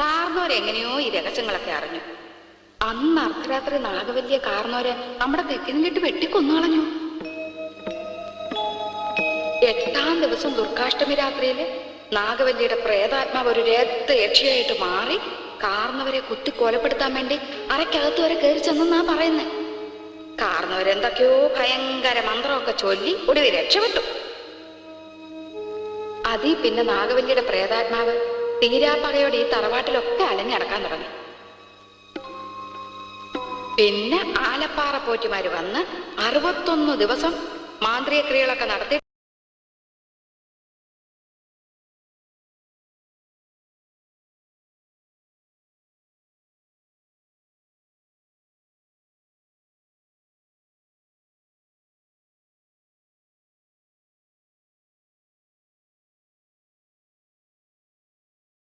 കാർന്നോരെങ്ങനെയോ ഈ രഹസ്യങ്ങളൊക്കെ അറിഞ്ഞു. അന്ന് അർദ്ധരാത്രി നാഗവല്ലിയെ കാർന്നോരെ നമ്മുടെ തെക്കിനിട്ട് വെട്ടിക്കൊന്നുകളഞ്ഞു. 8ാം ദിവസം ദുർഗാഷ്ടമി രാത്രിയില് നാഗവല്ലിയുടെ പ്രേതാത്മാവ് ഒരു രക്ത യക്ഷിയായിട്ട് മാറി കാർന്നവരെ കുത്തി കൊലപ്പെടുത്താൻ വേണ്ടി അരക്കകത്ത് വരെ കയറി ചെന്നാ പറയുന്നത്. കാർന്നവരെന്തൊക്കെയോ ഭയങ്കര മന്ത്രമൊക്കെ ചൊല്ലി ഒടുവിൽ രക്ഷപ്പെട്ടു. അതീ പിന്നെ നാഗവല്ലിയുടെ പ്രേതാത്മാവ് തീരാപ്പകയോടെ ഈ തറവാട്ടിലൊക്കെ അലഞ്ഞടക്കാൻ തുടങ്ങി. പിന്നെ ആലപ്പാറ പോറ്റുമാര് വന്ന് 61 ദിവസം മാന്ത്രിക ക്രിയകളൊക്കെ നടത്തി